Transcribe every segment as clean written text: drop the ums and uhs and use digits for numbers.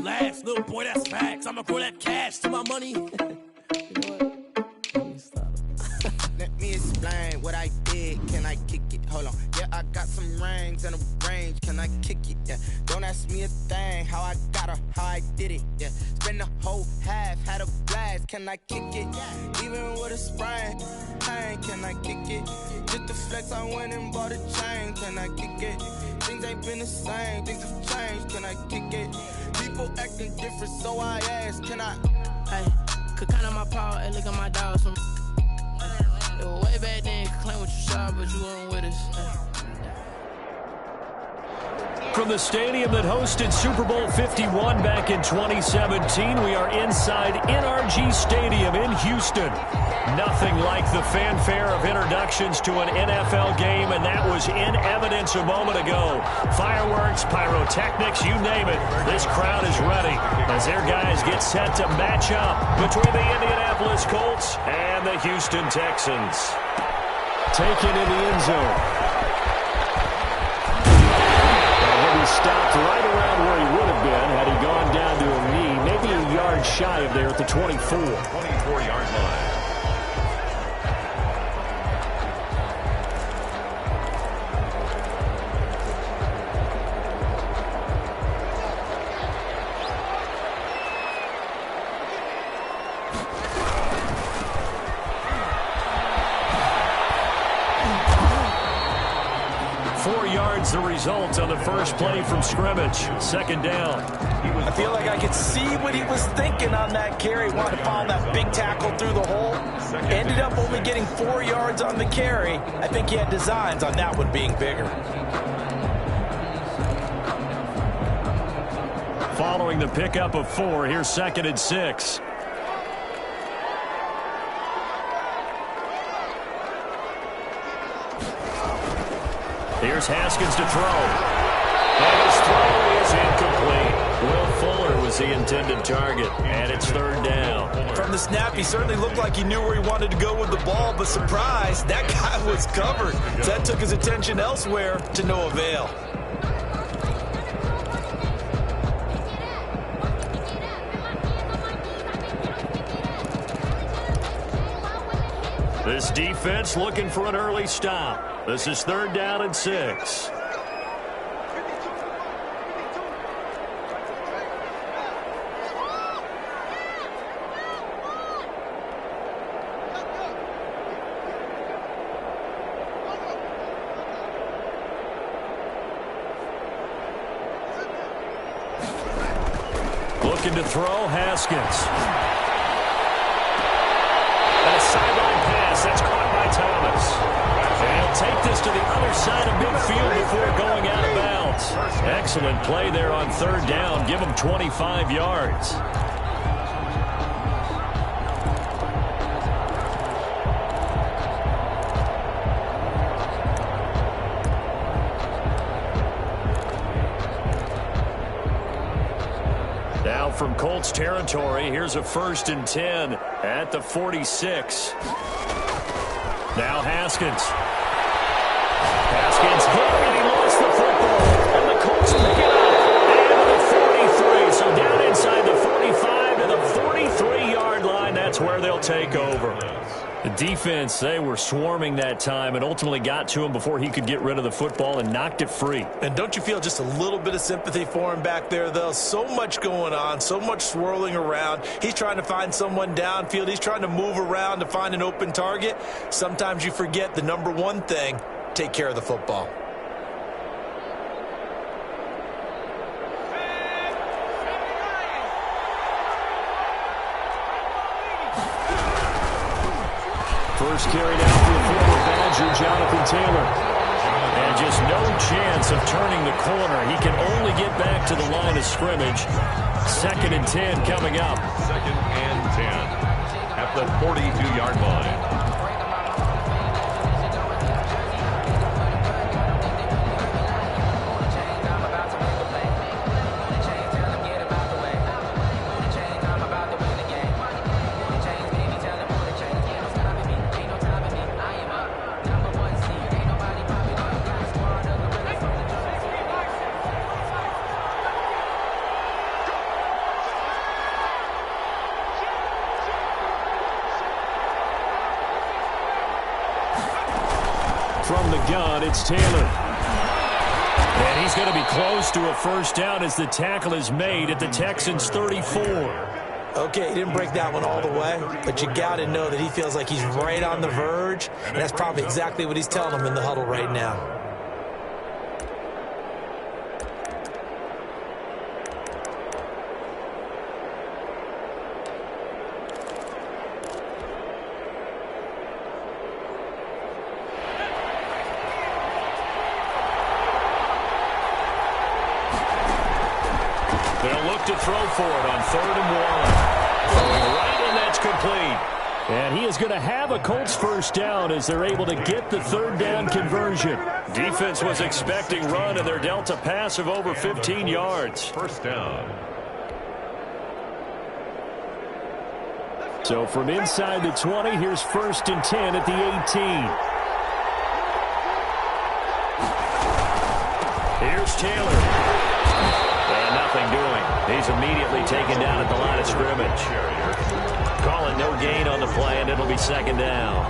last. Little boy, that's facts. I'ma grow that cash to my money. You know what? Let me stop. Let me explain what I did. Can I kick it? Hold on. Yeah, I got some rings and a range. Can I kick it? Yeah. Don't ask me a thing. How I got her, how I did it. Yeah. Spend the whole half, had a blast. Can I kick it? Even with a sprain. Pain, can I kick it? Just the flex, I went and bought a chain. Can I kick it? Things ain't been the same. Things have changed. Can I kick it? People acting different, so I ask. Can I? Hey, could count on my power. Hey, look at my dogs. It was way back then, you could claim what you saw, but you weren't with us. From the stadium that hosted Super Bowl 51 back in 2017, we are inside NRG Stadium in Houston. Nothing like the fanfare of introductions to an NFL game, and that was in evidence a moment ago. Fireworks, pyrotechnics, you name it. This crowd is ready as their guys get set to match up between the Indianapolis Colts and the Houston Texans. Taken in the end zone. He stopped right around where he would have been had he gone down to a knee, maybe a yard shy of there at the 24. 24-yard line. The result on the first play from scrimmage. Second down. I feel like I could see what he was thinking on that carry. Wanted to follow that big tackle through the hole. Ended up only getting 4 yards on the carry. I think he had designs on that one being bigger. Following the pickup of 4, here's 2nd and 6. Here's Haskins to throw. And his throw is incomplete. Will Fuller was the intended target, and it's 3rd down. From the snap, he certainly looked like he knew where he wanted to go with the ball, but surprise, that guy was covered. So that took his attention elsewhere to no avail. This defense looking for an early stop. This is 3rd down and 6. Looking to throw, Haskins. And a sideline pass that's caught by Thomas. And he'll take this to the other side of midfield before going out of bounds. Excellent play there on 3rd down. Give him 25 yards. Now from Colts territory, here's a 1st and 10 at the 46. Now Haskins. Haskins hit, and he lost the football. And the Colts pick it up. And the 43. So down inside the 45 to the 43-yard line. That's where they'll take over. The defense, they were swarming that time and ultimately got to him before he could get rid of the football and knocked it free. And don't you feel just a little bit of sympathy for him back there, though? So much going on, so much swirling around. He's trying to find someone downfield. He's trying to move around to find an open target. Sometimes you forget the number one thing, take care of the football. First carry down for the former Badger, Jonathan Taylor. And just no chance of turning the corner. He can only get back to the line of scrimmage. 2nd and 10 coming up. 2nd and 10 at the 42-yard line. from the gun, it's Taylor. And he's going to be close to a first down as the tackle is made at the Texans' 34. Okay, he didn't break that one all the way, but you got to know that he feels like he's right on the verge, and that's probably exactly what he's telling him in the huddle right now. They'll look to throw for it on 3rd and 1. Throwing right, and that's complete. And he is going to have a Colts first down as they're able to get the 3rd down conversion. Defense was expecting run, and they're dealt a pass of over 15 yards. First down. So from inside the 20, here's 1st and 10 at the 18. Here's Taylor. And nothing doing. He's immediately taken down at the line of scrimmage. Call it no gain on the play, and it'll be 2nd down.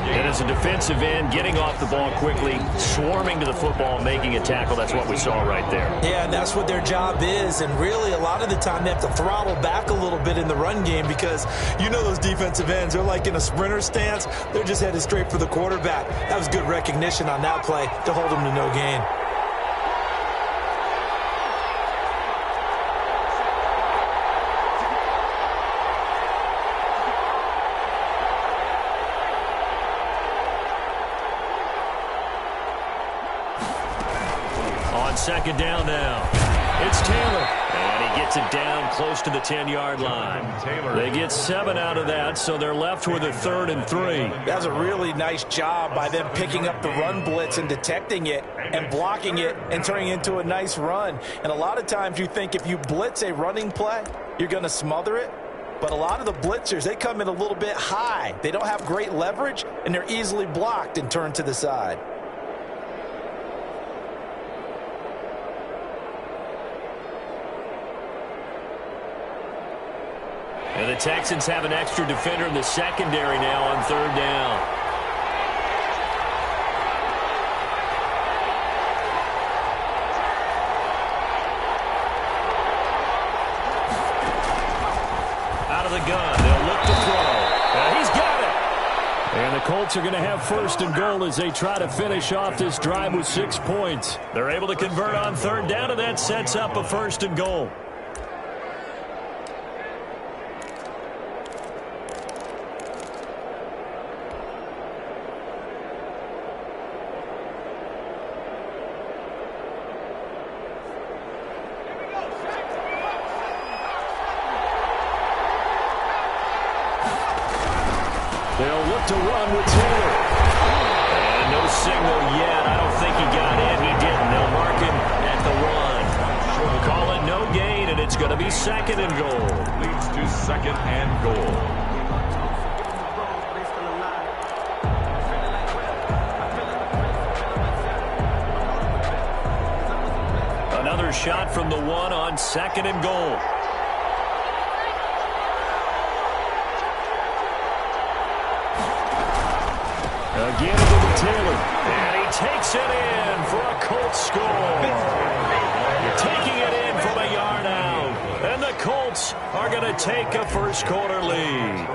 And as a defensive end, getting off the ball quickly, swarming to the football, making a tackle, that's what we saw right there. Yeah, and that's what their job is. And really, a lot of the time, they have to throttle back a little bit in the run game because you know those defensive ends, they're like in a sprinter stance. They're just headed straight for the quarterback. That was good recognition on that play to hold them to no gain. On 2nd down now, it's Taylor. And he gets it down close to the 10-yard line. They get 7 out of that, so they're left with a 3rd and 3. That's a really nice job by them picking up the run blitz and detecting it and blocking it and turning it into a nice run. And a lot of times you think if you blitz a running play, you're going to smother it. But a lot of the blitzers, they come in a little bit high. They don't have great leverage, and they're easily blocked and turned to the side. And the Texans have an extra defender in the secondary now on 3rd down. Out of the gun, they'll look to throw. And he's got it. And the Colts are going to have 1st and goal as they try to finish off this drive with 6 points. They're able to convert on 3rd down, and that sets up a 1st and goal. They'll look to run with Taylor. And no signal yet. I don't think he got in. He didn't. They'll mark him at the run. Call it no gain, and it's going to be 2nd and goal. Leads to 2nd and goal. Another shot from the 1 on 2nd and goal. Again to Taylor, and he takes it in for a Colts score. Taking it in from a yard out, and the Colts are going to take a 1st quarter lead.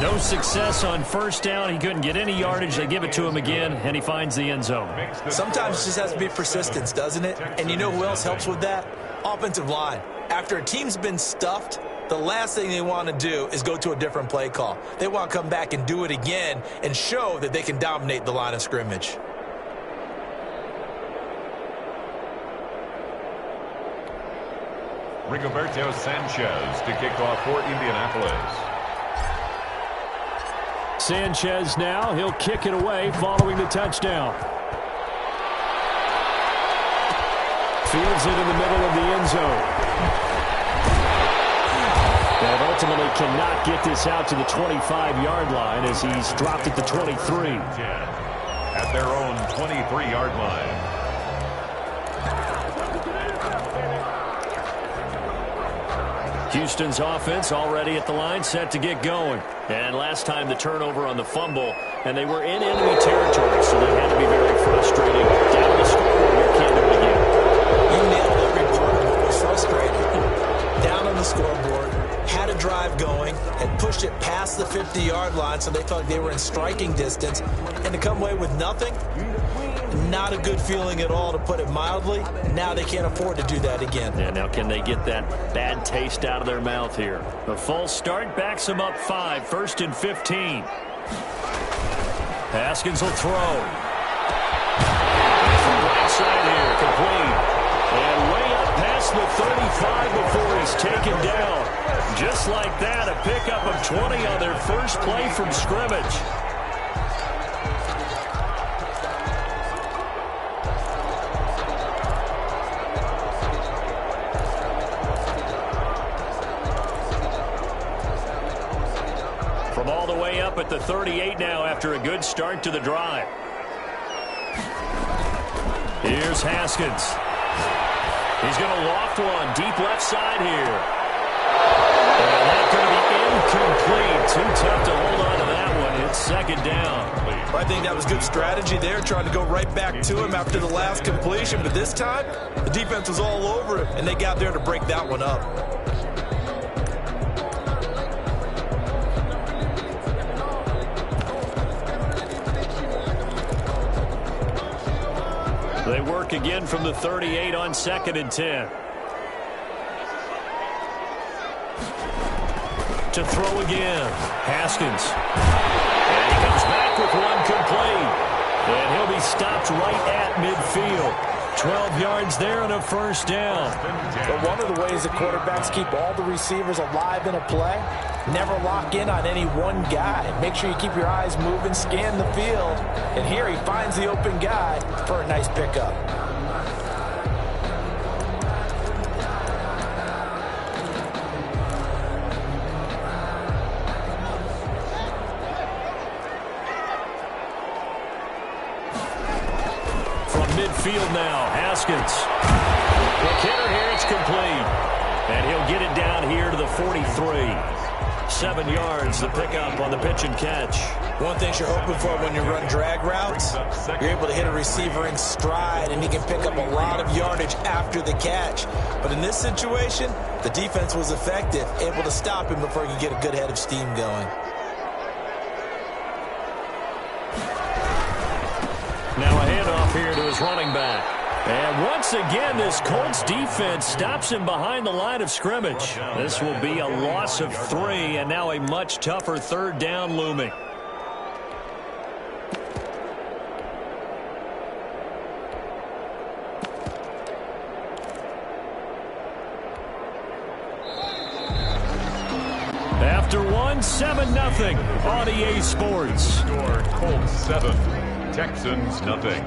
No success on 1st down. He couldn't get any yardage. They give it to him again, and he finds the end zone. Sometimes it just has to be persistence, doesn't it? And you know who else helps with that? Offensive line. After a team's been stuffed, the last thing they want to do is go to a different play call. They want to come back and do it again and show that they can dominate the line of scrimmage. Rigoberto Sanchez to kick off for Indianapolis. Sanchez now, he'll kick it away following the touchdown. Fields it in the middle of the end zone. And ultimately cannot get this out to the 25-yard line as he's dropped at the 23. At their own 23-yard line. Houston's offense already at the line, set to get going. And last time the turnover on the fumble and they were in enemy territory, so that had to be very frustrating. Down the scoreboard here, can't do it again. You nailed every part of what was frustrating. Down on the scoreboard, had a drive going, had pushed it past the 50-yard line, so they felt like they were in striking distance, and to come away with nothing, not a good feeling at all, to put it mildly. Now they can't afford to do that again. Yeah, now can they get that bad taste out of their mouth here? The false start backs them up 5, 1st and 15. Haskins will throw. From the right side here, complete. And way up past the 35 before he's taken down. Just like that, a pickup of 20 on their first play from scrimmage. From all the way up at the 38 now after a good start to the drive. Here's Haskins. He's going to loft one deep left side here. And that's going to be incomplete. Too tough to hold on to that one. It's 2nd down. I think that was good strategy there, trying to go right back to him after the last completion. But this time, the defense was all over him, and they got there to break that one up. They work again from the 38 on 2nd and 10. To throw again. Haskins. And he comes back with one complete. And he'll be stopped right at midfield. 12 yards there and a 1st down. But one of the ways that quarterbacks keep all the receivers alive in a play, never lock in on any one guy. Make sure you keep your eyes moving, scan the field. And here he finds the open guy for a nice pickup. Midfield now, Haskins. McKinnon here, it's complete. And he'll get it down here to the 43. 7 yards, the pickup on the pitch and catch. One thing you're hoping for when you run drag routes, you're able to hit a receiver in stride, and he can pick up a lot of yardage after the catch. But in this situation, the defense was effective, able to stop him before he could get a good head of steam going. Now a handoff here to his running back. And once again, this Colts defense stops him behind the line of scrimmage. This will be a loss of 3, and now a much tougher 3rd down looming. After 7-0 on EA Sports. Score Colts 7. Texans nothing.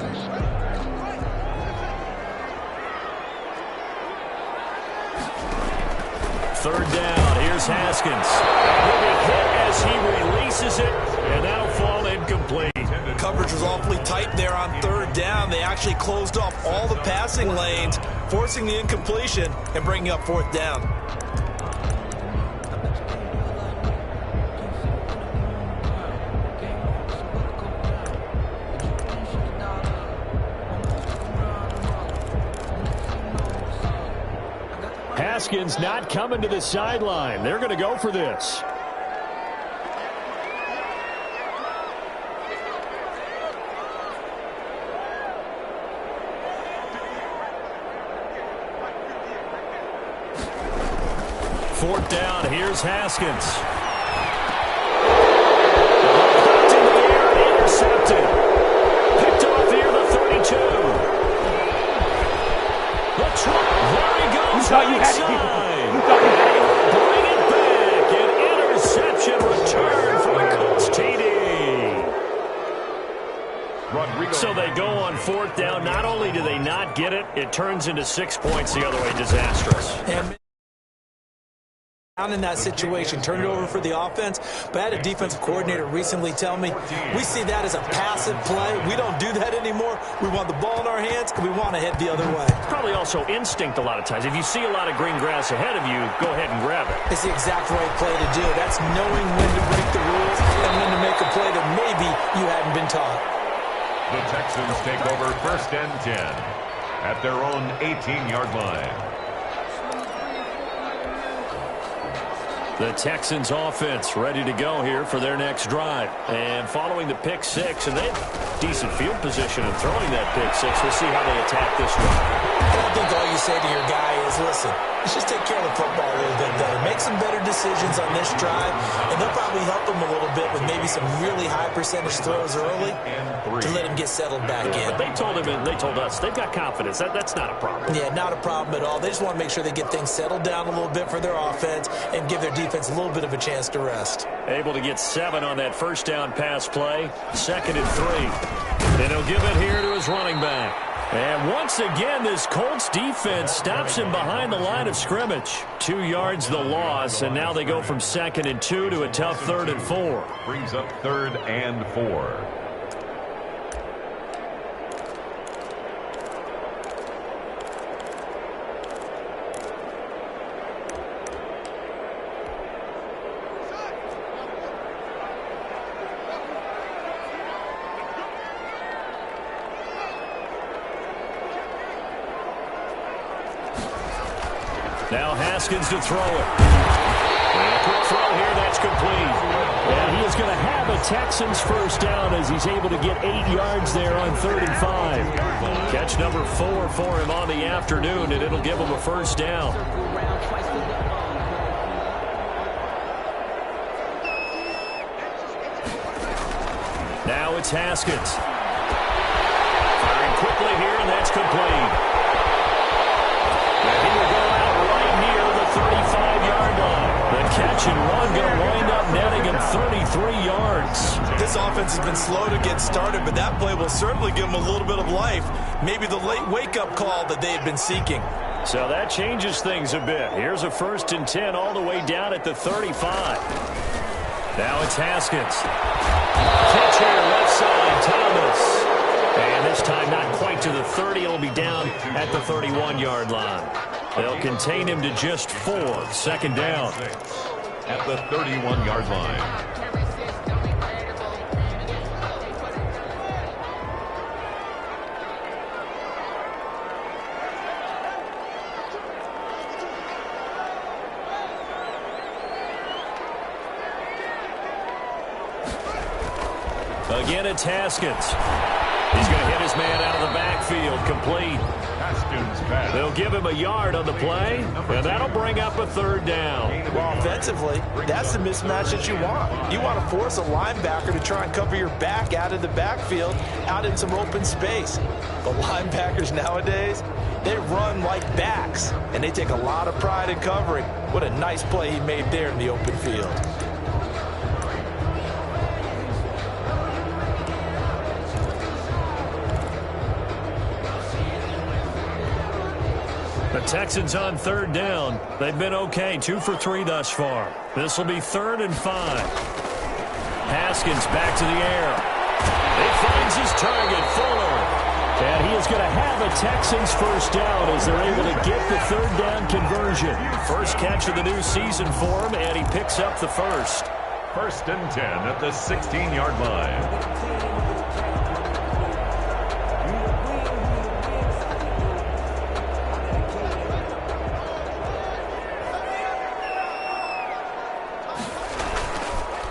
Third down. Here's Haskins. He'll be hit as he releases it, and that'll fall incomplete. Coverage was awfully tight there on 3rd down. They actually closed off all the passing lanes, forcing the incompletion and bringing up 4th down. Haskins not coming to the sideline. They're going to go for this. Fourth down. Here's Haskins. Knocked in the air and intercepted. Picked off here to 32. The truck. There he goes right side. Bring it back. An interception return from the Colts TD. So they go on 4th down. Not only do they not get it, it turns into 6 points the other way. Disastrous. And down in that situation, turn it over for the offense. But I had a defensive coordinator recently tell me, we see that as a passive play. We don't do that anymore. We want the ball in our hands, and we want to head the other way. Probably also instinct a lot of times. If you see a lot of green grass ahead of you, go ahead and grab it. It's the exact right play to do. That's knowing when to break the rules and coming in to make a play that maybe you hadn't been taught. The Texans take over 1st and 10 at their own 18-yard line. The Texans offense ready to go here for their next drive. And following the pick six, and they have decent field position in throwing that pick six. We'll see how they attack this drive. I think all you say to your guy is, listen, let's just take care of the football a little bit better. Make some better decisions on this drive, and they'll probably help him a little bit with maybe some really high percentage throws early to let him get settled back in. But they told him, and they told us, they've got confidence. That's not a problem. Yeah, not a problem at all. They just want to make sure they get things settled down a little bit for their offense and give their defense a little bit of a chance to rest. Able to get 7 on that first down pass play. 2nd and 3. And he'll give it here to his running back. And once again, this Colts defense stops him behind the line of scrimmage. 2 yards the loss, and now they go from 2nd and 2 to a tough 3rd and 4. Brings up 3rd and 4. Now Haskins to throw it. And a quick throw here, that's complete. And he is going to have a Texans first down as he's able to get 8 yards there on 3rd and 5. Catch number 4 for him on the afternoon, and it'll give him a first down. Now it's Haskins. Firing quickly here, and that's complete. And he will go out right near the 35-yard line. The catch and run going to wind up netting him 33 yards. This offense has been slow to get started, but that play will certainly give them a little bit of life. Maybe the late wake-up call that they had been seeking. So that changes things a bit. Here's a 1st and 10 all the way down at the 35. Now it's Haskins. Catch here, left side, Thomas. And this time not quite to the 30. He'll be down at the 31-yard line. They'll contain him to just 4. 2nd down. At the 31-yard line. Again, it's Haskins. He's going to hit his man out of the backfield, complete. Haskins pass. They'll give him a yard on the play, and that'll bring up a 3rd down. Well, offensively, that's the mismatch that you want. You want to force a linebacker to try and cover your back out of the backfield, out in some open space. But linebackers nowadays, they run like backs, and they take a lot of pride in covering. What a nice play he made there in the open field. The Texans on 3rd down. They've been okay, 2 for 3 thus far. This will be 3rd and 5. Haskins back to the air. He finds his target, Fuller. And he is going to have a Texans first down as they're able to get the 3rd down conversion. First catch of the new season for him, and he picks up the first. 1st and 10 at the 16-yard line.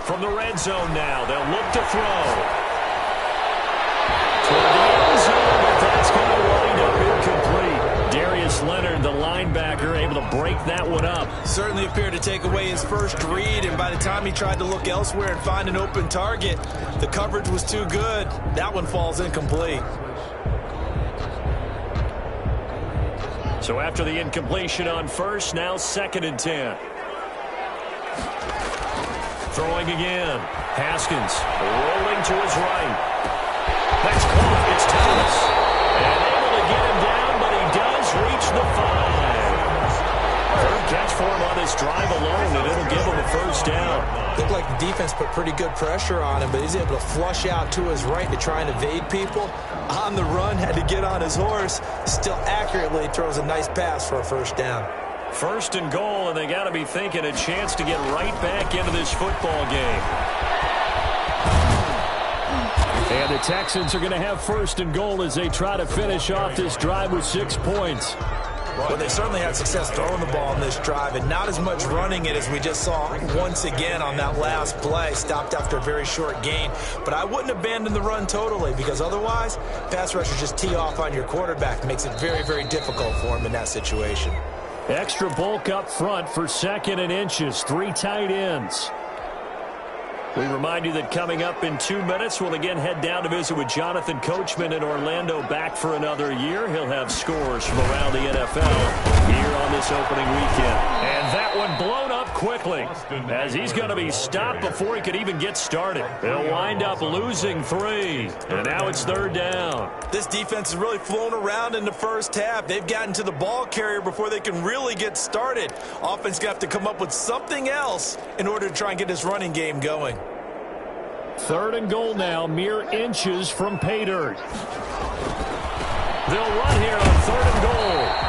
From the red zone now, they'll look to throw. Toward the end zone, but that's going to wind up incomplete. Darius Leonard, the linebacker, able to break that one up. Certainly appeared to take away his first read, and by the time he tried to look elsewhere and find an open target, the coverage was too good. That one falls incomplete. So after the incompletion on first, now 2nd and 10. Throwing again. Haskins rolling to his right. That's caught. It's Thomas. And able to get him down, but he does reach the 5. Third catch for him on this drive alone, and it'll give him a first down. Looked like the defense put pretty good pressure on him, but he's able to flush out to his right to try and evade people. On the run, had to get on his horse. Still accurately throws a nice pass for a first down. 1st and goal, and they got to be thinking a chance to get right back into this football game. And the Texans are going to have first and goal as they try to finish off this drive with 6 points. Well, they certainly had success throwing the ball in this drive and not as much running it as we just saw once again on that last play. Stopped after a very short gain. But I wouldn't abandon the run totally because otherwise, pass rushers just tee off on your quarterback. Makes it very, very difficult for him in that situation. Extra bulk up front for 2nd and inches. 3 tight ends. We remind you that coming up in 2 minutes, we'll again head down to visit with Jonathan Coachman in Orlando, back for another year. He'll have scores from around the NFL here on this opening weekend. And that one blown up quickly as he's going to be stopped before he could even get started. They'll wind up losing 3, and now it's 3rd down. This defense is really flown around in the first half. They've gotten to the ball carrier before they can really get started. Offense got to come up with something else in order to try and get this running game going. 3rd and goal now, mere inches from pay dirt. They'll run here on 3rd and goal.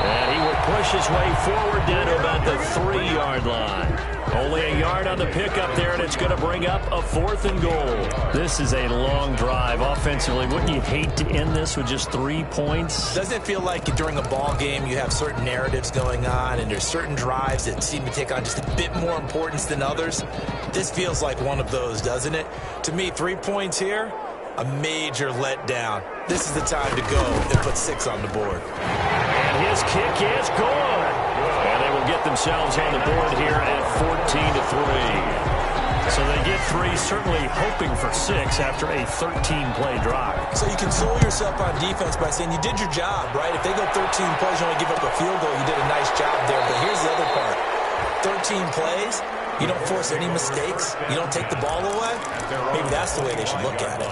And he will push his way forward down to about the 3-yard line. Only a yard on the pickup there, and it's going to bring up a 4th and goal. This is a long drive offensively. Wouldn't you hate to end this with just 3 points? Doesn't it feel like during a ball game you have certain narratives going on and there's certain drives that seem to take on just a bit more importance than others? This feels like one of those, doesn't it? To me, 3 points here, a major letdown. This is the time to go and put 6 on the board. And his kick is good. And they will get themselves on the board here at 14-3. So they get 3, certainly hoping for 6 after a 13-play drive. So you console yourself on defense by saying you did your job, right? If they go 13 plays, you only give up a field goal, you did a nice job there. But here's the other part. 13 plays, you don't force any mistakes, you don't take the ball away. Maybe that's the way they should look at it.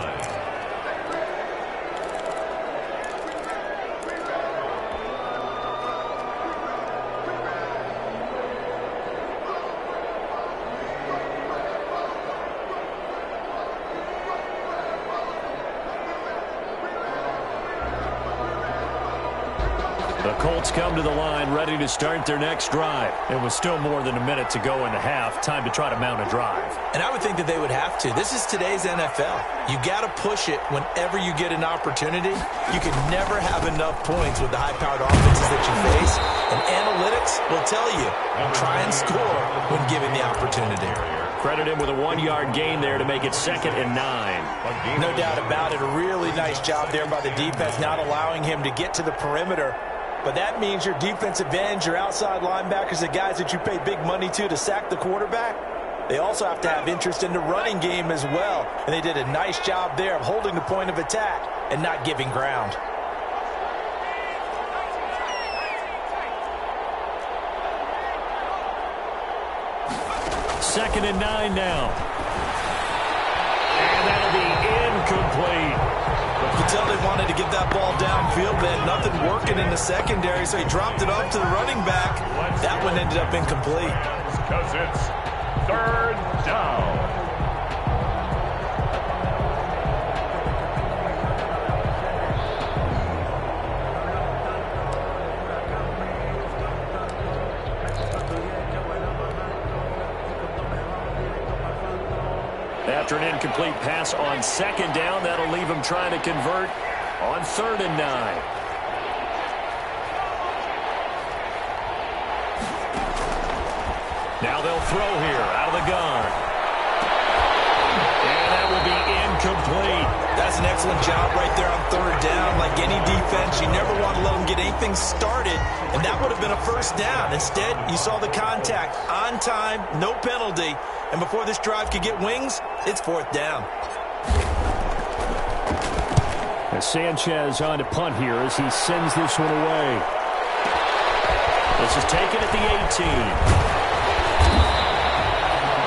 The Colts come to the line ready to start their next drive. It was still more than a minute to go in the half. Time to try to mount a drive. And I would think that they would have to. This is today's NFL. You got to push it whenever you get an opportunity. You can never have enough points with the high-powered offenses that you face. And analytics will tell you, try and score when given the opportunity. Credit him with a 1-yard gain there to make it 2nd and 9. No doubt about it. A really nice job there by the defense, not allowing him to get to the perimeter. But that means your defensive ends, your outside linebackers, the guys that you pay big money to sack the quarterback, they also have to have interest in the running game as well. And they did a nice job there of holding the point of attack and not giving ground. Second and 9 now. And that'll be incomplete. You can tell they wanted to get that ball downfield. They had nothing working in the secondary, so he dropped it off to the running back. That one ended up incomplete. Because it's 3rd down. After an incomplete pass on 2nd down, that'll leave him trying to convert on 3rd and 9. Now they'll throw here out of the gun. And that will be incomplete. That's an excellent job right there on 3rd down. Like any defense, you never want to let them get anything started, and that would have been a 1st down. Instead, you saw the contact on time, no penalty, and before this drive could get wings, it's 4th down. As Sanchez on to punt here as he sends this one away. This is taken at the 18.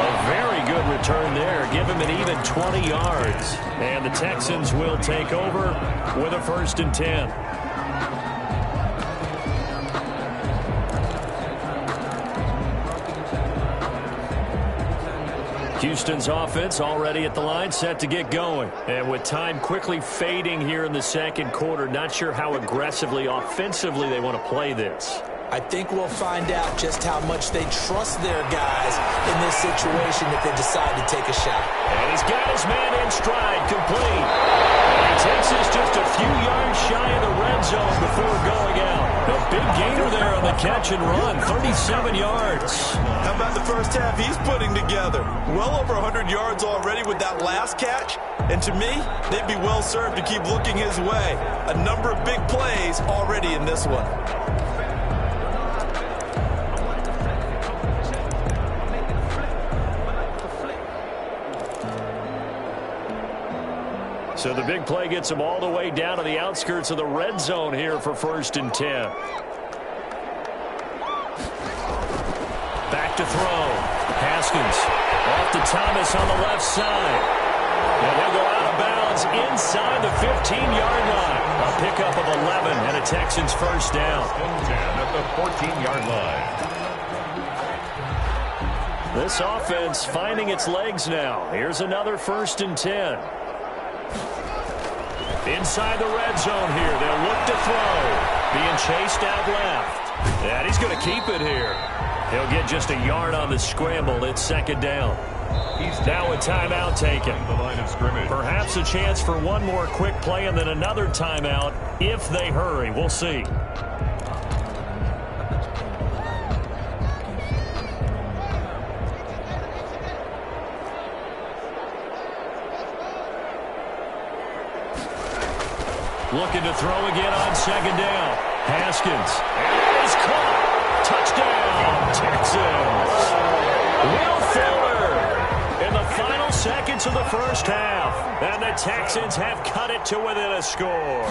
A very good return there. Give him an even 20 yards. And the Texans will take over with a 1st and 10. Houston's offense already at the line, set to get going. And with time quickly fading here in the 2nd quarter, not sure how aggressively, offensively they want to play this. I think we'll find out just how much they trust their guys in this situation if they decide to take a shot. And he's got his man in stride, complete. And he takes us just a few yards shy of the red zone before going out. A big gainer there on the catch and run, 37 yards. How about the first half he's putting together? Well over 100 yards already with that last catch. And to me, they'd be well served to keep looking his way. A number of big plays already in this one. So the big play gets him all the way down to the outskirts of the red zone here for 1st and 10. Back to throw. Haskins off to Thomas on the left side. And he'll go out of bounds inside the 15-yard line. A pickup of 11 and a Texans first down. 10 at the 14-yard line. This offense finding its legs now. Here's another 1st and 10. Inside the red zone here. They'll look to throw. Being chased out left. And he's going to keep it here. He'll get just a yard on the scramble. It's 2nd down. He's now a timeout taken. The line of scrimmage. Perhaps a chance for one more quick play and then another timeout if they hurry. We'll see. Looking to throw again on 2nd down. Haskins. And it is caught. Touchdown, Texans. Will Fuller in the final seconds of the first half. And the Texans have cut it to within a score.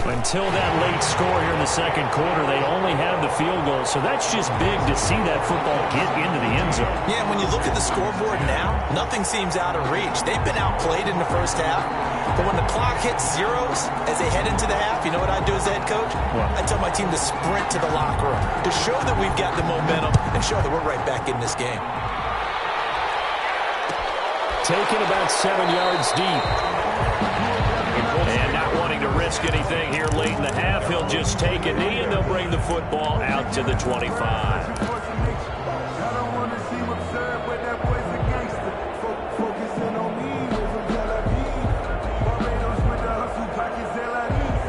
Until that late score here in the 2nd quarter, they only have the field goal. So that's just big to see that football get into the end zone. Yeah, when you look at the scoreboard now, nothing seems out of reach. They've been outplayed in the first half. But when the clock hits zeros as they head into the half, you know what I do as the head coach? What? I tell my team to sprint to the locker room to show that we've got the momentum and show that we're right back in this game. Taken about 7 yards deep. And not wanting to risk anything here late in the half, he'll just take a knee and they'll bring the football out to the 25.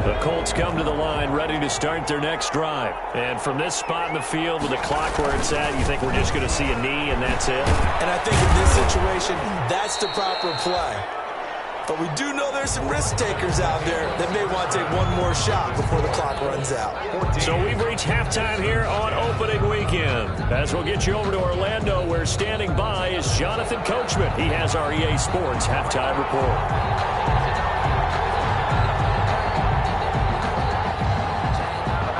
The Colts come to the line ready to start their next drive. And from this spot in the field with the clock where it's at, you think we're just going to see a knee and that's it? And I think in this situation, that's the proper play. But we do know there's some risk takers out there that may want to take one more shot before the clock runs out. So we've reached halftime here on opening weekend. As we'll get you over to Orlando, where standing by is Jonathan Coachman. He has our EA Sports halftime report.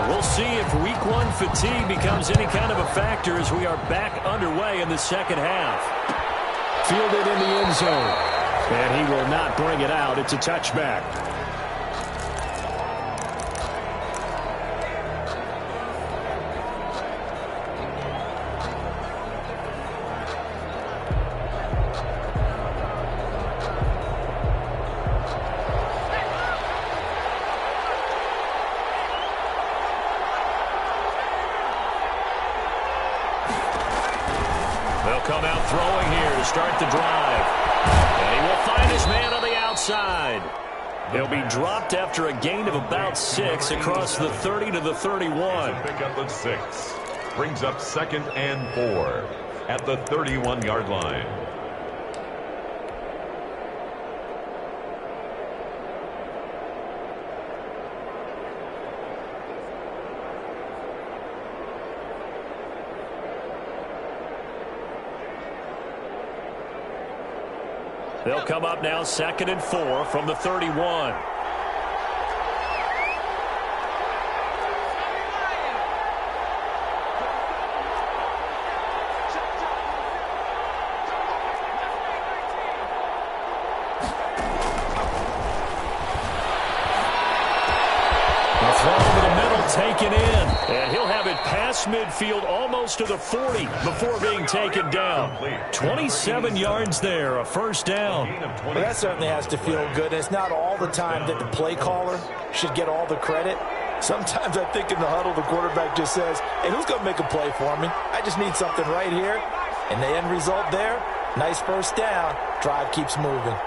We'll see if week 1 fatigue becomes any kind of a factor as we are back underway in the 2nd half. Fielded in the end zone. And he will not bring it out. It's a touchback. They'll come out throwing here to start the drive. And he will find his man on the outside. He'll be dropped after a gain of about 6 across the 30 to the 31. Pick up of 6. Brings up 2nd and 4 at the 31-yard line. They'll come up now 2nd and 4 from the 31. Taken in, and he'll have it past midfield almost to the 40 before being taken down. 27 yards there, a 1st down. Well, that certainly has to feel good. It's not all the time that the play caller should get all the credit. Sometimes I think in the huddle, the quarterback just says, hey, who's going to make a play for me? I just need something right here. And the end result there, nice first down. Drive keeps moving.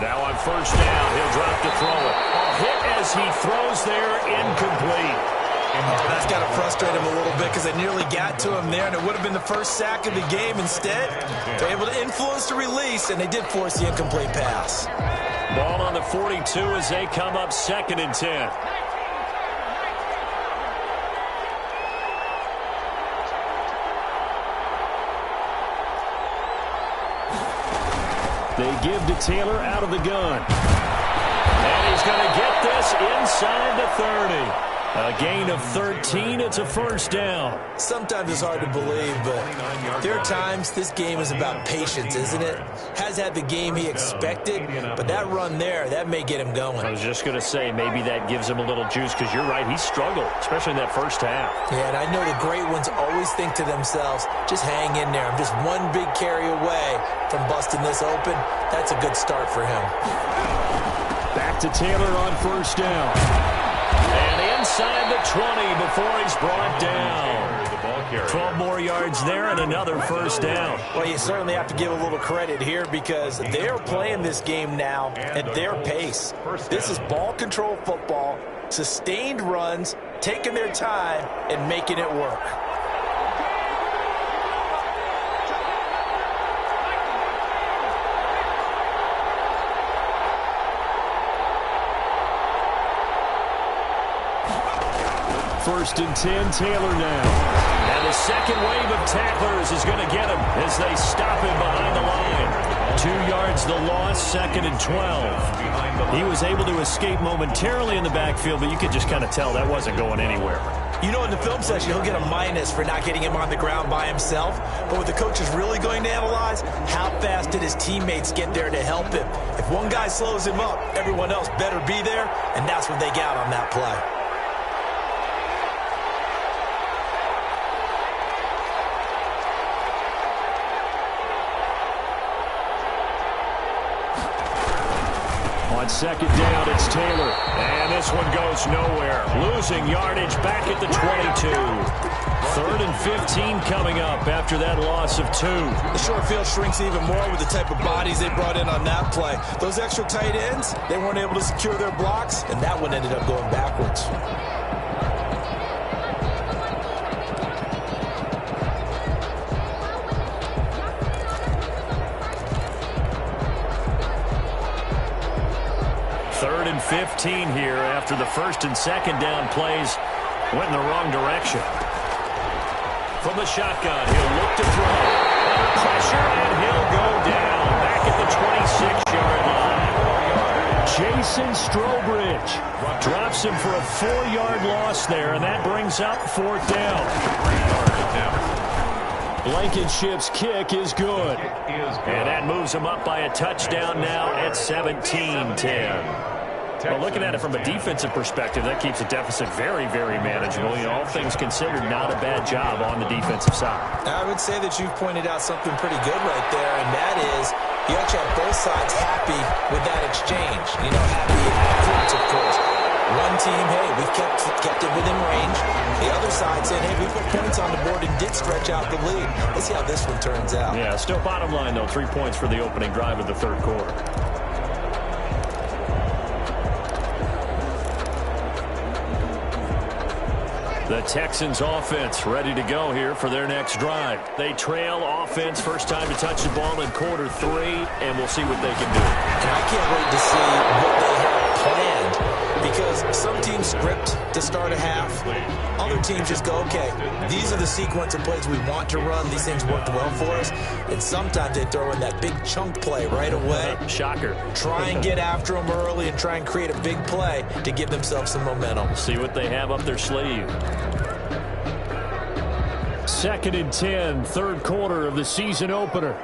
Now on first down, he'll drop to throw it. Hit as he throws there, incomplete. That's got to frustrate him a little bit because they nearly got to him there, and it would have been the first sack of the game. Instead, they're able to influence the release, and they did force the incomplete pass. Ball on the 42 as they come up 2nd and 10. They give to Taylor out of the gun. And he's going to get this inside the 30. A gain of 13. It's a first down. Sometimes it's hard to believe, but there are times this game is about patience, isn't it? Has had the game he expected, but that run there, that may get him going. I was just going to say, maybe that gives him a little juice, because you're right, he struggled, especially in that first half. Yeah, and I know the great ones always think to themselves, just hang in there. I'm just one big carry away from busting this open. That's a good start for him. Back to Taylor on first down. And inside the 20 before he's brought down. 12 more yards there and another first down. Well, you certainly have to give a little credit here because they're playing this game now at their pace. This is ball control football, sustained runs, taking their time and making it work. First and 10, Taylor now. And the second wave of tacklers is going to get him as they stop him behind the line. 2 yards the loss, 2nd and 12. He was able to escape momentarily in the backfield, but you could just kind of tell that wasn't going anywhere. You know, in the film session, he'll get a minus for not getting him on the ground by himself. But what the coach is really going to analyze, how fast did his teammates get there to help him? If one guy slows him up, everyone else better be there, and that's what they got on that play. On second down, it's Taylor. And this one goes nowhere. Losing yardage back at the 22. 3rd and 15 coming up after that loss of 2. The short field shrinks even more with the type of bodies they brought in on that play. Those extra tight ends, they weren't able to secure their blocks, and that one ended up going backwards. Third and 15 here after the first and second down plays went in the wrong direction. From the shotgun, he'll look to throw. Under pressure, and he'll go down back at the 26-yard line. Jason Strobridge drops him for a 4-yard loss there, and that brings up 4th down. Blankenship's kick is good. And that moves him up by a touchdown now at 17-10. Well, looking at it from a defensive perspective, that keeps the deficit very, very manageable. You know, all things considered, not a bad job on the defensive side. I would say that you've pointed out something pretty good right there, and that is you actually have both sides happy with that exchange. You know, happy afterwards, of course. One team, hey, we've kept it within range. The other side saying, hey, we put points on the board and did stretch out the lead. Let's see how this one turns out. Yeah, still bottom line, though, 3 points for the opening drive of the third quarter. The Texans offense ready to go here for their next drive. They trail offense, first time to touch the ball in quarter 3, and we'll see what they can do. And I can't wait to see what they have planned, because some teams script to start a half. Other teams just go, okay, these are the sequence of plays we want to run. These things worked well for us. And sometimes they throw in that big chunk play right away. Shocker. Try and get after them early and try and create a big play to give themselves some momentum. See what they have up their sleeve. 2nd and 10, third quarter of the season opener.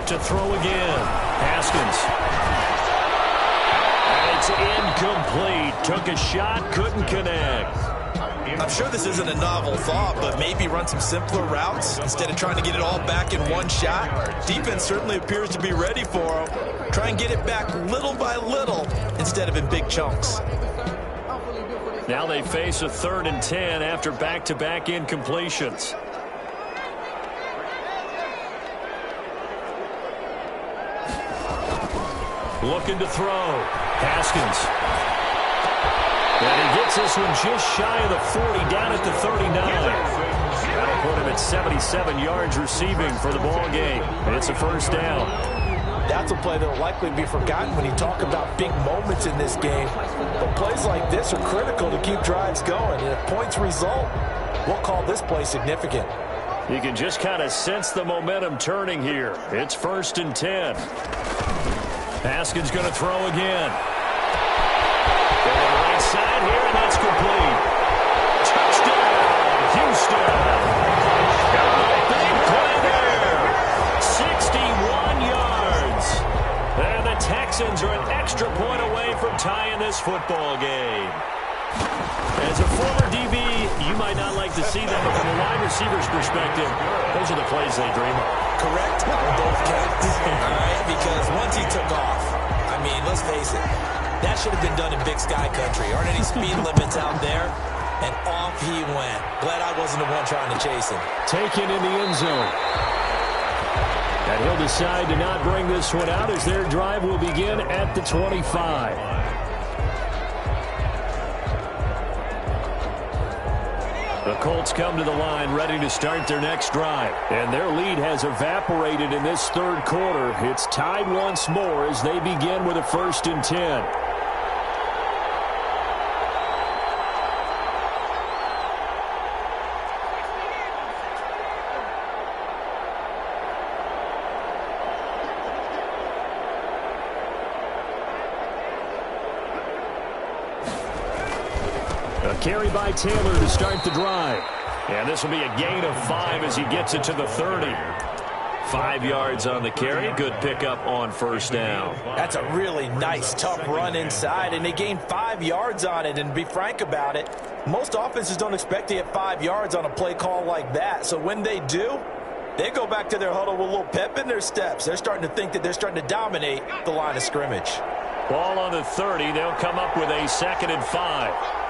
To throw again. Haskins. And he It's incomplete. Took a shot, couldn't connect. I'm sure this isn't a novel thought, but maybe run some simpler routes instead of trying to get it all back in one shot. Defense certainly appears to be ready for him. Try and get it back little by little instead of in big chunks. Now they face a 3rd and 10 after back-to-back incompletions. Looking to throw. Haskins. And he gets this one just shy of the 40, down at the 39. That'll put him at 77 yards receiving for the ball game. It's a first down. That's a play that will likely be forgotten when you talk about big moments in this game. But plays like this are critical to keep drives going. And if points result, we'll call this play significant. You can just kind of sense the momentum turning here. It's 1st and 10. Haskins going to throw again. Right side here, and that's complete. Touchdown, Houston. Got a big play there. 61 yards. And the Texans are an extra point away from tying this football game. As a former DB, you might not like to see them, but from a wide receiver's perspective, those are the plays they dream of. Correct on both counts. All right, because once he took off, I mean, let's face it, that should have been done in Big Sky country. Aren't any speed limits out there? And off he went. Glad I wasn't the one trying to chase him. Taken in the end zone. And he'll decide to not bring this one out as their drive will begin at the 25. The Colts come to the line ready to start their next drive. And their lead has evaporated in this 3rd quarter. It's tied once more as they begin with a 1st and 10. A carry by Taylor to start the drive. And this will be a gain of 5 as he gets it to the 30. 5 yards on the carry. Good pickup on 1st down. That's a really nice, tough run inside, and they gained 5 yards on it. And to be frank about it, most offenses don't expect to get 5 yards on a play call like that. So when they do, they go back to their huddle with a little pep in their steps. They're starting to think that they're starting to dominate the line of scrimmage. Ball on the 30. They'll come up with a 2nd and 5.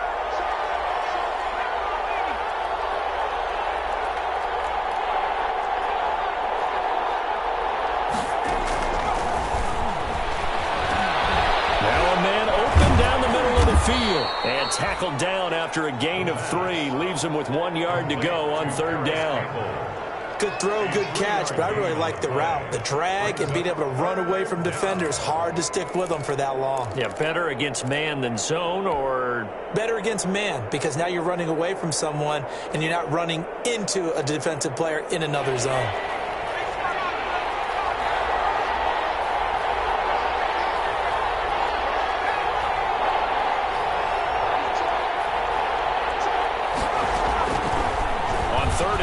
And tackled down after a gain of 3. Leaves him with 1 yard to go on 3rd down. Good throw, good catch, but I really like the route. The drag and being able to run away from defenders. Hard to stick with them for that long. Yeah, better against man than zone, or? Better against man, because now you're running away from someone and you're not running into a defensive player in another zone.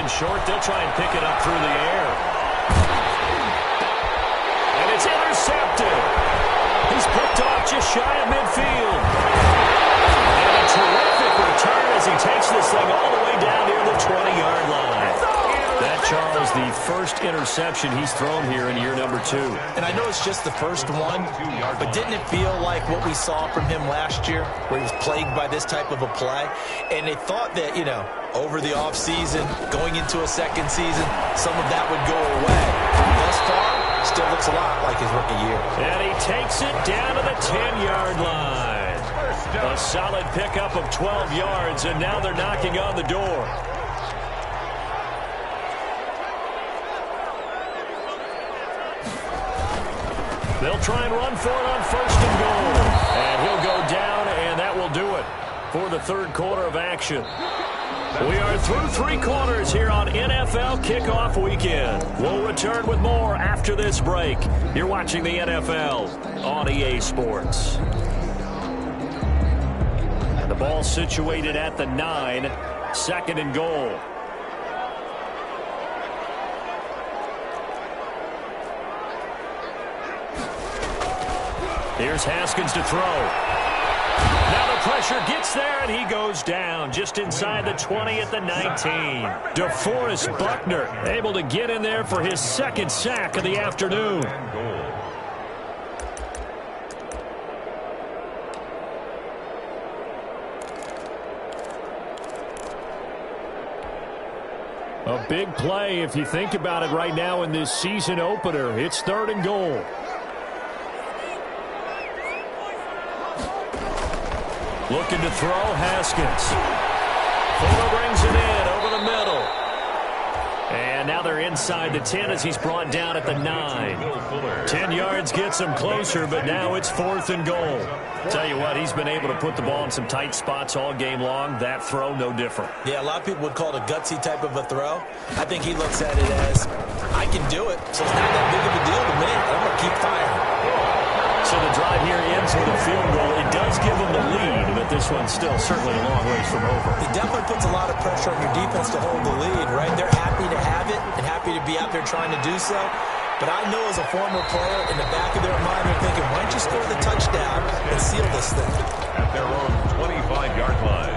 Short, they'll try and pick it up through the air. And it's intercepted. He's picked off just shy of midfield. And a terrific return as he takes this thing all the way down near the 20-yard line. That, Charles, the first interception he's thrown here in year number 2. And I know it's just the first one, but didn't it feel like what we saw from him last year, where he was plagued by this type of a play? And they thought that, you know, over the offseason, going into a second season, some of that would go away. Thus far, still looks a lot like his rookie year. And he takes it down to the 10-yard line. A solid pickup of 12 yards, and now they're knocking on the door. They'll try and run for it on 1st and goal. And he'll go down, and that will do it for the 3rd quarter of action. We are through 3 quarters here on NFL Kickoff Weekend. We'll return with more after this break. You're watching the NFL on EA Sports. And the ball situated at the 9, 2nd and goal. Here's Haskins to throw. Now the pressure gets there, and he goes down just inside the 20 at the 19. DeForest Buckner able to get in there for his second sack of the afternoon. A big play if you think about it right now in this season opener. It's 3rd and goal. Looking to throw, Haskins. Fuller brings it in over the middle. And now they're inside the 10 as he's brought down at the 9. 10 yards gets him closer, but now it's 4th and goal. Tell you what, he's been able to put the ball in some tight spots all game long. That throw, no different. Yeah, a lot of people would call it a gutsy type of a throw. I think he looks at it as, I can do it, so it's not that big of a deal to me. I'm going to keep firing. So the drive here ends with a field goal. It does give them the lead, but this one's still certainly a long ways from over. It definitely puts a lot of pressure on your defense to hold the lead, right? They're happy to have it and happy to be out there trying to do so. But I know as a former player, in the back of their mind, they're thinking, why don't you score the touchdown and seal this thing? At their own 25-yard line.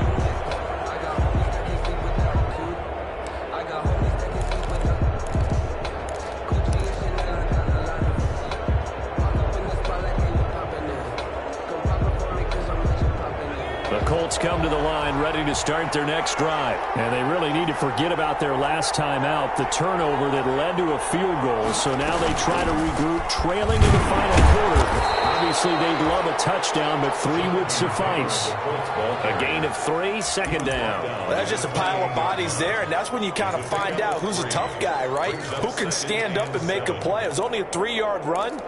The Colts come to the line ready to start their next drive. And they really need to forget about their last time out, the turnover that led to a field goal. So now they try to regroup, trailing in the final quarter. Obviously, they'd love a touchdown, but 3 would suffice. A gain of 3, 2nd down. That's just a pile of bodies there, and that's when you kind of find out who's a tough guy, right? Who can stand up and make a play. It was only a 3-yard run,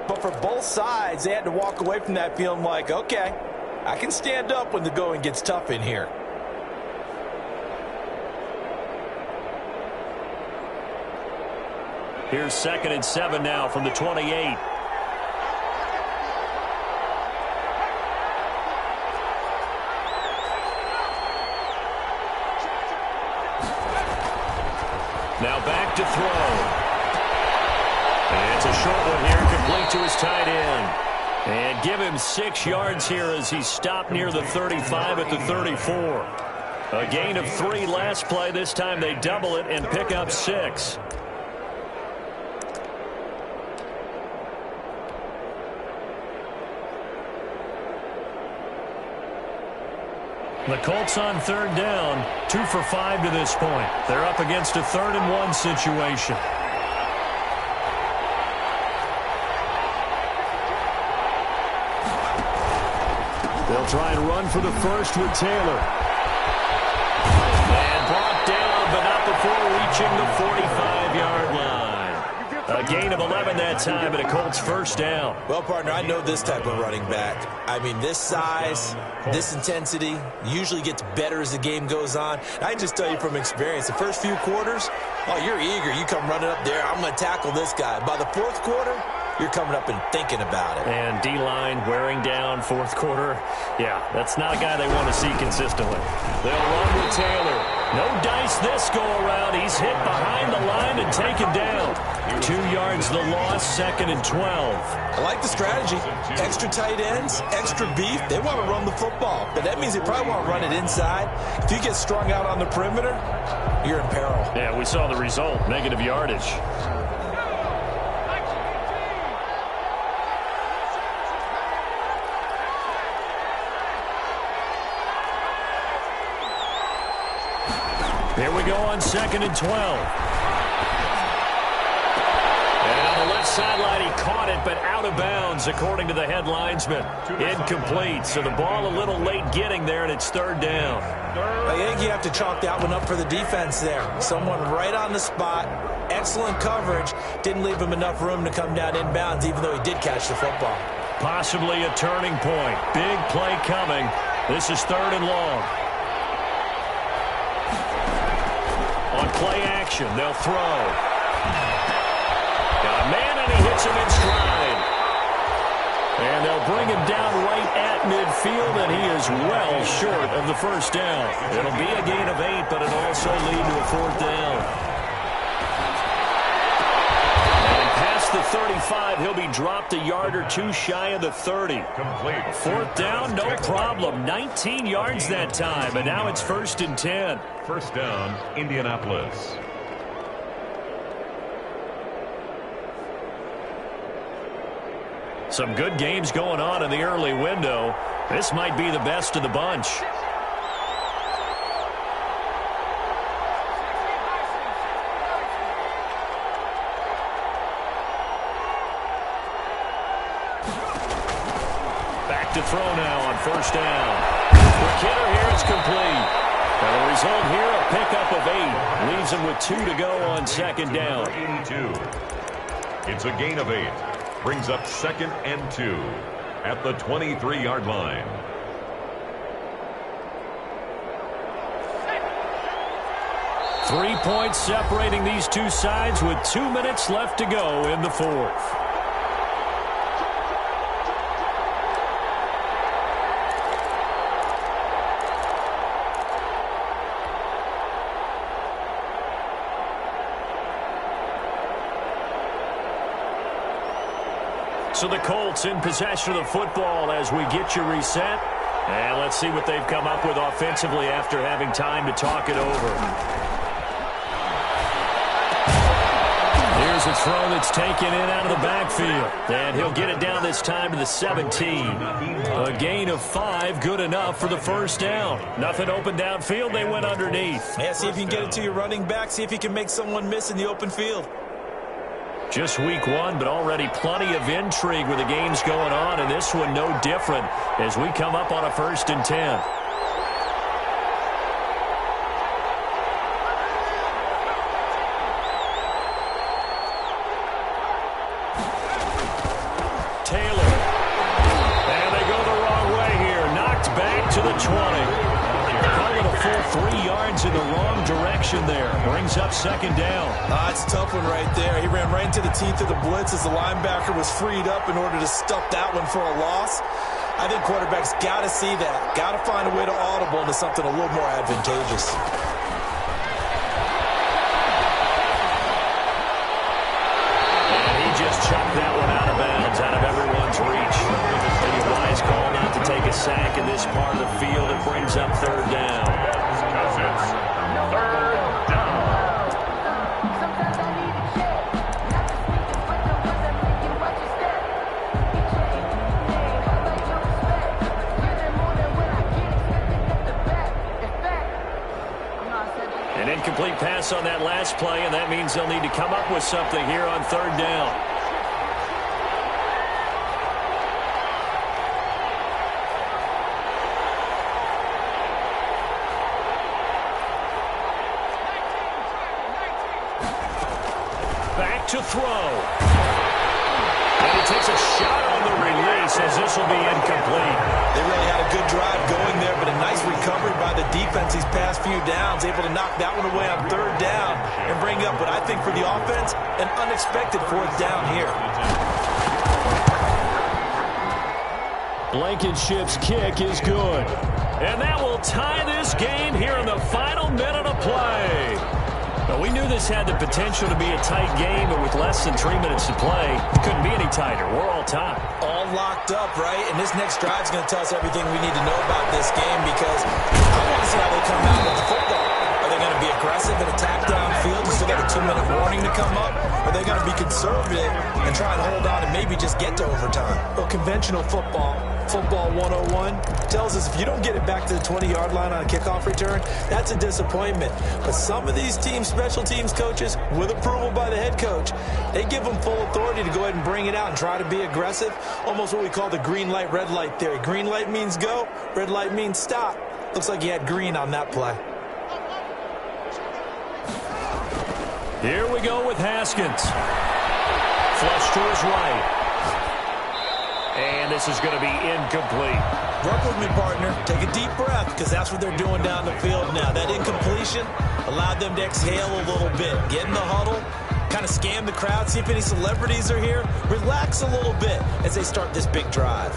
but for both sides, they had to walk away from that feeling like, okay, I can stand up when the going gets tough in here. Here's 2nd and 7 now from the 28. Now back to throw. And it's a short one here, complete to his tight end. And give him 6 yards here as he's stopped near the 35 at the 34. A gain of 3 last play. This time they double it and pick up 6. The Colts on 3rd down, 2 for 5 to this point. They're up against a 3rd and 1 situation. They'll try and run for the first with Taylor. And brought down, but not before reaching the 45-yard line. A gain of 11 that time, and a Colts first down. Well, partner, I know this type of running back. I mean, this size, this intensity usually gets better as the game goes on. I can just tell you from experience, the first few quarters, oh, you're eager. You come running up there, I'm going to tackle this guy. By the 4th quarter, you're coming up and thinking about it. And D-line wearing down 4th quarter. Yeah, that's not a guy they want to see consistently. They'll run with Taylor. No dice this go-around. He's hit behind the line and taken down. 2 yards the loss, 2nd and 12. I like the strategy. Extra tight ends, extra beef. They want to run the football, but that means they probably want to run it inside. If you get strung out on the perimeter, you're in peril. Yeah, we saw the result, negative yardage. Here we go on 2nd and 12. And on the left sideline, he caught it, but out of bounds, according to the head linesman. Incomplete, so the ball a little late getting there, and it's 3rd down. I think you have to chalk that one up for the defense there. Someone right on the spot, excellent coverage, didn't leave him enough room to come down inbounds, even though he did catch the football. Possibly a turning point. Big play coming. This is 3rd and long. On play action, they'll throw. Got a man, and he hits him in stride. And they'll bring him down right at midfield, and he is well short of the first down. It'll be a gain of 8, but it'll also lead to a 4th down. And past the 35. He'll be dropped a yard or two shy of the 30. Complete. Fourth down, no problem. 19 yards that time, and now it's 1st and 10. First down, Indianapolis. Some good games going on in the early window. This might be the best of the bunch. Back to throw now on 1st down. The kidder here is complete. And the result here, a pickup of 8. Leaves him with 2 to go on 2nd down. 82. It's a gain of 8. Brings up 2nd and 2 at the 23-yard line. Three points separating these two sides with 2 minutes left to go in the 4th. So the Colts in possession of the football as we get you reset. And let's see what they've come up with offensively after having time to talk it over. Here's a throw that's taken in out of the backfield. And he'll get it down this time to the 17. A gain of 5, good enough for the 1st down. Nothing open downfield, they went underneath. Yeah, see if you can get it to your running back. See if you can make someone miss in the open field. Just week 1, but already plenty of intrigue with the games going on, and this one no different as we come up on a 1st and 10. Taylor. And they go the wrong way here. Knocked back to the 20. Call it a full 3 yards in the wrong direction there. Brings up 2nd down. It's a tough one right there. He ran right into the teeth of the blitz as the linebacker was freed up in order to stuff that one for a loss. I think quarterbacks got to see that. Got to find a way to audible into something a little more advantageous. And he just chucked that one out of bounds, out of everyone's reach. And a wise call not to take a sack in this part of the field. It brings up 3rd down. Cousins, 3rd down. An incomplete pass on that last play, and that means they'll need to come up with something here on 3rd down. Back to throw. And he takes a shot on the release as this will be incomplete. They really had a good drive going there, but a nice recovery by the defense these past few downs, able to knock that one away on 3rd down and bring up what I think for the offense, an unexpected 4th down here. Blankenship's kick is good. And that will tie this game here in the final minute of play. But we knew this had the potential to be a tight game, but with less than 3 minutes to play, it couldn't be any tighter. We're all tied. All locked up, right? And this next drive is going to tell us everything we need to know about this game because I want to see how they come out with the football. Are they going to be aggressive and attack downfield? You still got a 2-minute warning to come up? Are they going to be conservative and try and hold on and maybe just get to overtime? Well, conventional football 101, tells us if you don't get it back to the 20-yard line on a kickoff return, that's a disappointment. But some of these teams, special teams coaches, with approval by the head coach, they give them full authority to go ahead and bring it out and try to be aggressive, almost what we call the green light, red light theory. Green light means go, red light means stop. Looks like he had green on that play. Here we go with Haskins. Flush to his right. And this is going to be incomplete. Work with me, partner. Take a deep breath, because that's what they're doing down the field now. That incompletion allowed them to exhale a little bit. Get in the huddle, kind of scan the crowd, see if any celebrities are here. Relax a little bit as they start this big drive.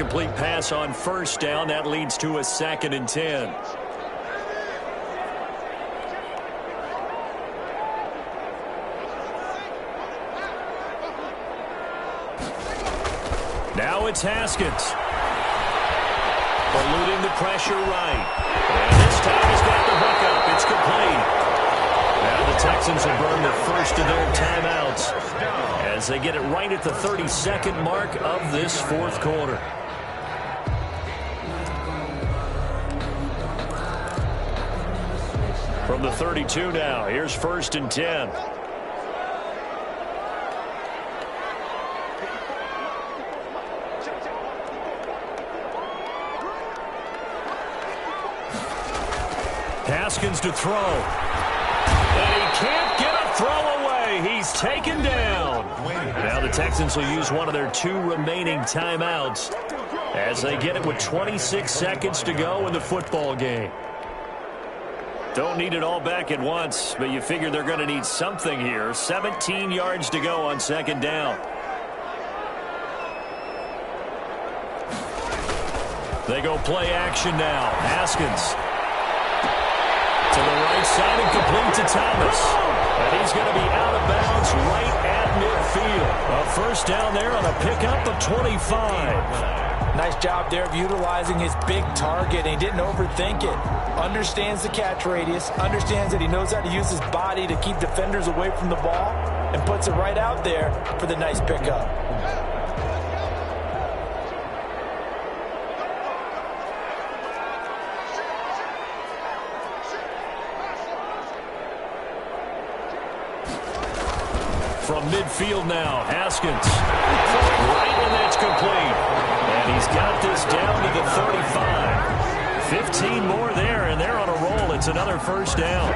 incomplete pass on first down. That leads to a 2nd and 10. Now it's Haskins. Eluding the pressure right. And this time he's got the hook up. It's complete. Now the Texans have burned the first of their timeouts as they get it right at the 32nd mark of this 4th quarter. From the 32 now, here's 1st and 10. Haskins to throw. And he can't get a throw away. He's taken down. Now the Texans will use one of their 2 remaining timeouts as they get it with 26 seconds to go in the football game. Don't need it all back at once, but you figure they're going to need something here. 17 yards to go on 2nd down. They go play action now. Haskins to the right side and complete to Thomas. And he's going to be out of bounds right at midfield. A first down there on a pickup of 25. Nice job there of utilizing his big target. He didn't overthink it. Understands the catch radius. Understands that he knows how to use his body to keep defenders away from the ball. And puts it right out there for the nice pickup. From midfield now, Haskins. Right, and that's complete. And he's got this down to the 35. 15 more there, and they're on a roll. It's another first down.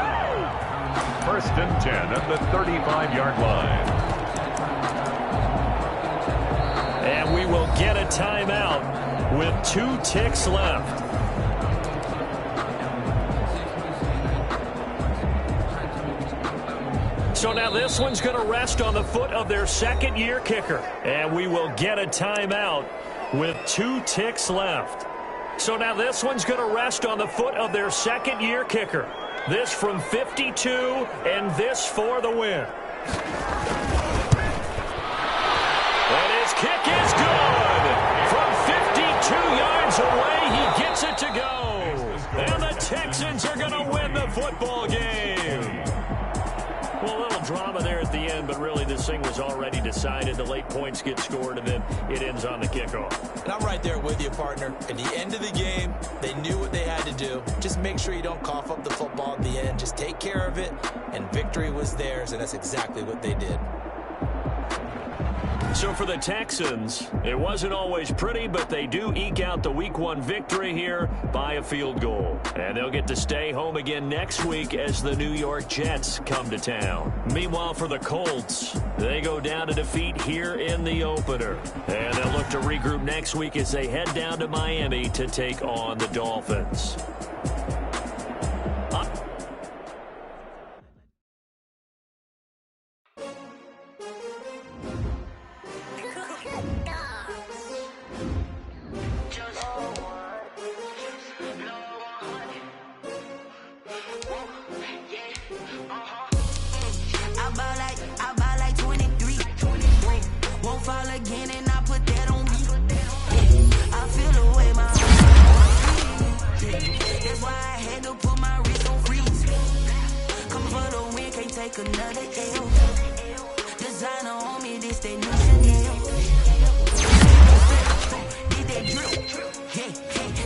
1st and 10 at the 35-yard line. And we will get a timeout with 2 ticks left. So now this one's going to rest on the foot of their 2nd-year kicker. And we will get a timeout with 2 ticks left. So now this one's going to rest on the foot of their 2nd-year kicker. This from 52 and this for the win. And his kick is good. From 52 yards away, he gets it to go. And the Texans are going to win the football game. Well, a little drama there at the end, but really this thing was already decided. The late points get scored, and then it ends on the kickoff. And I'm right there with you, partner. At the end of the game, they knew what they had to do. Just make sure you don't cough up the football at the end. Just take care of it, and victory was theirs, and that's exactly what they did. So for the Texans, it wasn't always pretty, but they do eke out the Week 1 victory here by a field goal. And they'll get to stay home again next week as the New York Jets come to town. Meanwhile, for the Colts, they go down to defeat here in the opener. And they'll look to regroup next week as they head down to Miami to take on the Dolphins. Another L. Designer on me, this they new Chanel. Did that drill? Hey,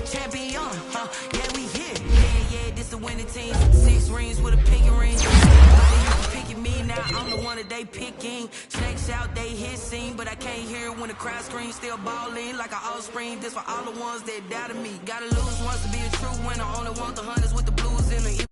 champion, yeah, we here. Yeah, this the winning team. 6 rings with a pinky ring. Everybody used to picking me, now I'm the one that they picking. Snakes out, they hissing, but I can't hear when the crowd screams. Still balling like an offspring. This for all the ones that doubted me. Gotta lose once to be a true winner. Only want the hunters with the blues in them.